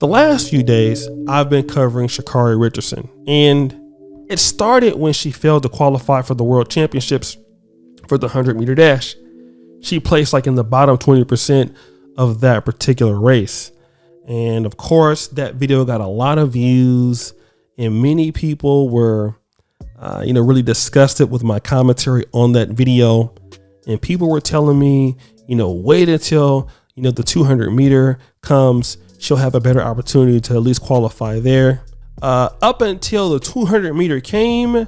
The last few days, I've been covering Sha'Carri Richardson, and it started when she failed to qualify for the World Championships for the 100-meter dash. She placed like in the bottom 20% of that particular race. And of course, that video got a lot of views, and many people were, really disgusted with my commentary on that video. And people were telling me, wait until, the 200-meter comes. She'll have a better opportunity to at least qualify there. Up until the 200-meter came,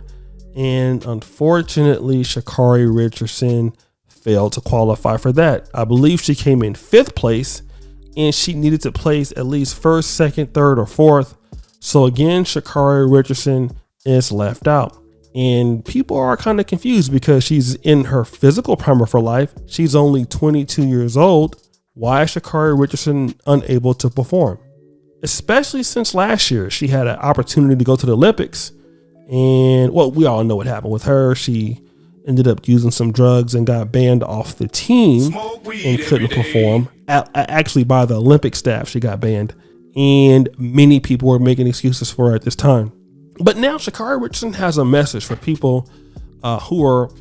and unfortunately, Sha'Carri Richardson failed to qualify for that. I believe she came in 5th place, and she needed to place at least 1st, 2nd, 3rd, or 4th. So again, Sha'Carri Richardson is left out. And people are kind of confused because she's in her physical prime of her life. She's only 22 years old. Why is Sha'Carri Richardson unable to perform? Especially since last year, she had an opportunity to go to the Olympics. And we all know what happened with her. She ended up using some drugs and got banned off the team and couldn't perform. Actually, by the Olympic staff, she got banned. And many people were making excuses for her at this time. But now Sha'Carri Richardson has a message for people who are,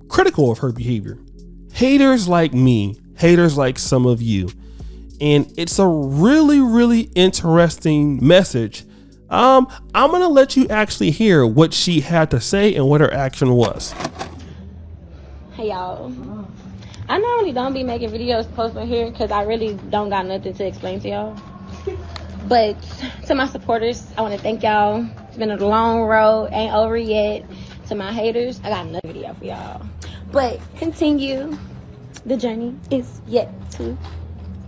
critical of her behavior. Haters like me, haters like some of you. And it's a really, really interesting message. I'm going to let you actually hear what she had to say and what her action was. Hey, y'all. I normally don't be making videos posted here because I really don't got nothing to explain to y'all. But to my supporters, I want to thank y'all. It's been a long road, ain't over yet. To my haters, I got another video for y'all. But continue. The journey is yet to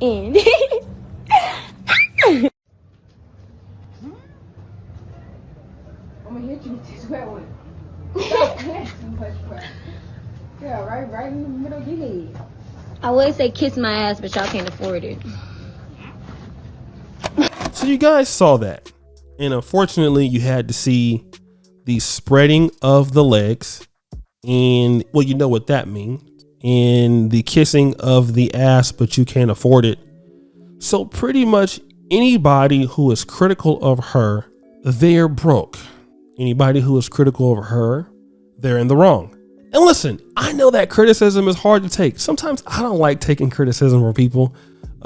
end. I'm gonna hit you with this wet one. Stop playing too much crap. Yeah, right in the middle of your head. I would say kiss my ass, but y'all can't afford it. So you guys saw that. And unfortunately, you had to see the spreading of the legs. And, you know what that means. And the kissing of the ass, but you can't afford it. So pretty much anybody who is critical of her, they're broke. Anybody who is critical of her, they're in the wrong. And listen, I know that criticism is hard to take. Sometimes I don't like taking criticism from people.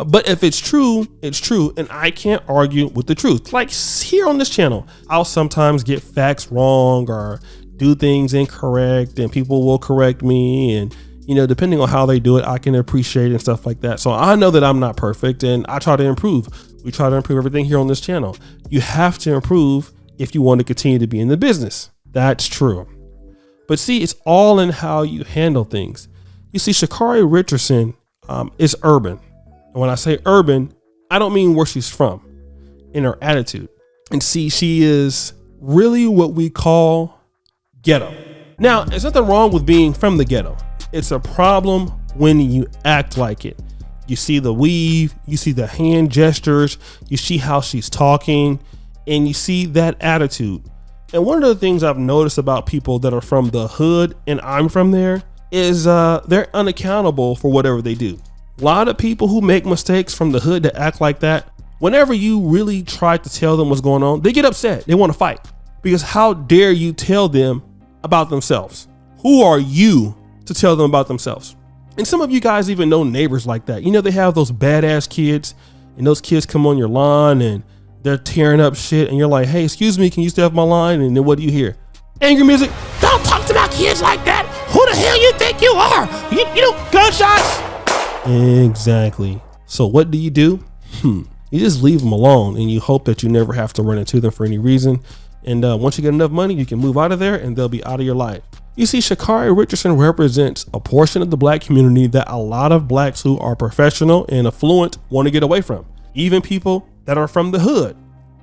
But if it's true, it's true. And I can't argue with the truth. Like here on this channel, I'll sometimes get facts wrong or do things incorrect, and people will correct me. And, depending on how they do it, I can appreciate and stuff like that. So I know that I'm not perfect, and I try to improve. We try to improve everything here on this channel. You have to improve if you want to continue to be in the business. That's true. But see, it's all in how you handle things. You see, Sha'Carri Richardson is urban. And when I say urban, I don't mean where she's from, in her attitude. And see, she is really what we call ghetto. Now, there's nothing wrong with being from the ghetto. It's a problem when you act like it. You see the weave, you see the hand gestures, you see how she's talking, and you see that attitude. And one of the things I've noticed about people that are from the hood, and I'm from there, is they're unaccountable for whatever they do. A lot of people who make mistakes from the hood that act like that, whenever you really try to tell them what's going on, they get upset. They want to fight. Because how dare you tell them about themselves? Who are you to tell them about themselves? And some of you guys even know neighbors like that. They have those badass kids, and those kids come on your lawn and they're tearing up shit, and you're like, hey, excuse me, can you stay off my line? And then what do you hear? Angry music. Don't talk to my kids like that. Who the hell you think you are? Gunshots. Exactly. So what do? You just leave them alone, and you hope that you never have to run into them for any reason. And once you get enough money, you can move out of there and they'll be out of your life. You see, Sha'Carri Richardson represents a portion of the black community that a lot of blacks who are professional and affluent want to get away from. Even people that are from the hood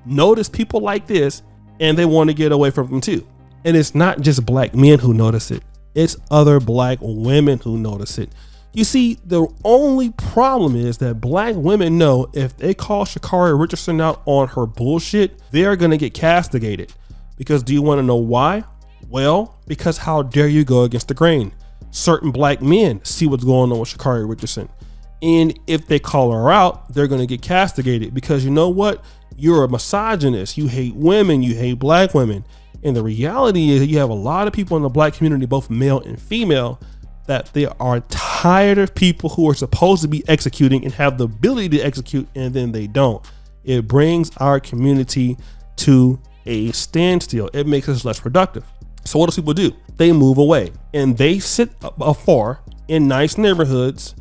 notice people like this and they want to get away from them too. And it's not just black men who notice it. It's other black women who notice it. You see, the only problem is that black women know if they call Sha'Carri Richardson out on her bullshit, they're going to get castigated. Because do you want to know why? Well, because how dare you go against the grain? Certain black men see what's going on with Sha'Carri Richardson. And if they call her out, they're going to get castigated because you know what? You're a misogynist. You hate women. You hate black women. And the reality is that you have a lot of people in the black community, both male and female, that they are tired of people who are supposed to be executing and have the ability to execute, and then they don't. It brings our community to a standstill. It makes us less productive. So what do people do? They move away and they sit afar in nice neighborhoods,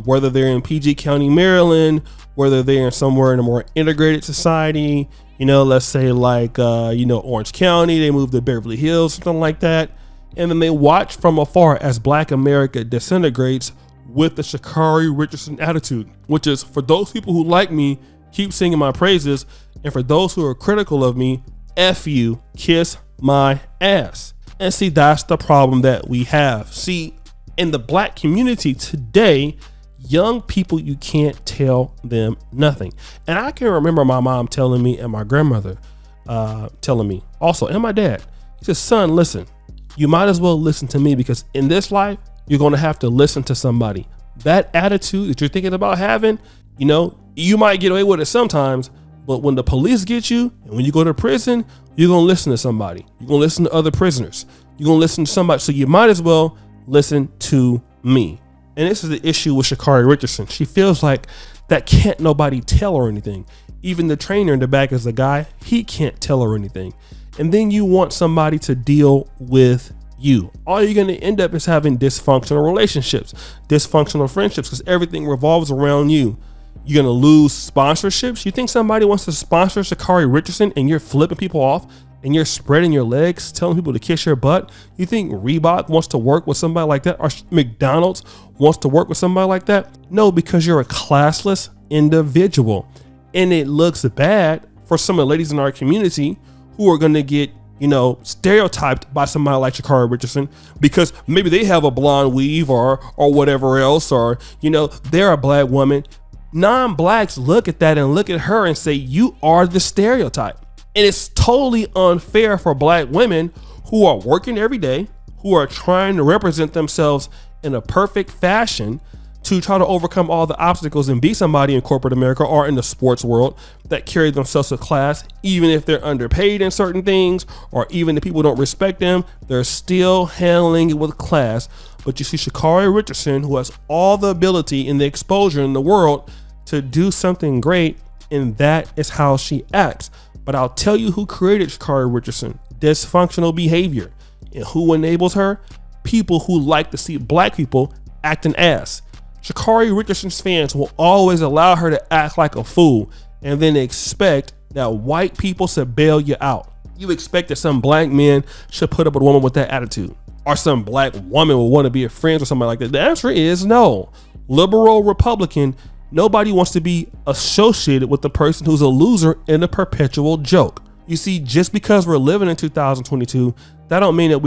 whether they're in PG County, Maryland, whether they're somewhere in a more integrated society, let's say like, Orange County, they move to Beverly Hills, something like that. And then they watch from afar as Black America disintegrates with the Sha'Carri Richardson attitude, which is for those people who like me, keep singing my praises. And for those who are critical of me, F you, kiss my ass. And see, that's the problem that we have. See, in the black community today, young people, you can't tell them nothing. And I can remember my mom telling me and my grandmother telling me also, and my dad, he says, son, listen, you might as well listen to me because in this life, you're going to have to listen to somebody. That attitude that you're thinking about having, you might get away with it sometimes, but when the police get you and when you go to prison, you're going to listen to somebody. You're going to listen to other prisoners. You're going to listen to somebody. So you might as well listen to me. And this is the issue with Sha'Carri Richardson. She feels like that can't nobody tell her anything. Even the trainer in the back is the guy. He can't tell her anything. And then you want somebody to deal with you. All you're going to end up is having dysfunctional relationships, dysfunctional friendships, because everything revolves around you. You're going to lose sponsorships. You think somebody wants to sponsor Sha'Carri Richardson and you're flipping people off and you're spreading your legs, telling people to kiss your butt? You think Reebok wants to work with somebody like that, or McDonald's wants to work with somebody like that? No, because you're a classless individual. And it looks bad for some of the ladies in our community who are going to get, stereotyped by somebody like Sha'Carri Richardson because maybe they have a blonde weave or whatever else, or, they're a black woman. Non-blacks look at that and look at her and say, you are the stereotype. And it's totally unfair for black women who are working every day, who are trying to represent themselves in a perfect fashion to try to overcome all the obstacles and be somebody in corporate America or in the sports world that carry themselves with class, even if they're underpaid in certain things, or even if people don't respect them, they're still handling it with class. But you see Sha'Carri Richardson, who has all the ability and the exposure in the world to do something great, and that is how she acts. But I'll tell you who created Sha'Carri Richardson: dysfunctional behavior. And who enables her? People who like to see black people acting ass. Sha'Carri Richardson's fans will always allow her to act like a fool and then expect that white people should bail you out. You expect that some black men should put up with a woman with that attitude, or some black woman will want to be a friend or somebody like that. The answer is no. Liberal, Republican, nobody wants to be associated with the person who's a loser and a perpetual joke. You see, just because we're living in 2022, that don't mean that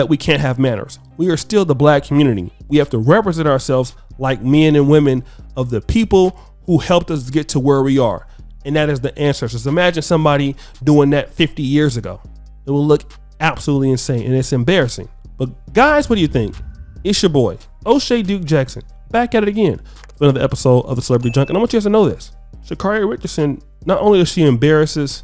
we can't have manners. We are still the black community. We have to represent ourselves like men and women of the people who helped us get to where we are. And that is the ancestors. Imagine somebody doing that 50 years ago. It will look absolutely insane, and it's embarrassing. But guys, what do you think? It's your boy, O'Shea Duke Jackson, back at it again for another episode of the Celebrity Junk. And I want you guys to know this. Sha'Carri Richardson, not only does she embarrasses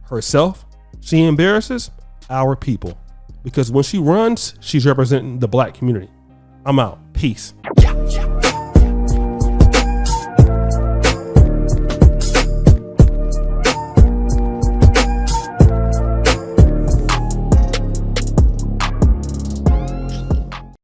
herself, she embarrasses our people. Because when she runs, she's representing the black community. I'm out. Peace.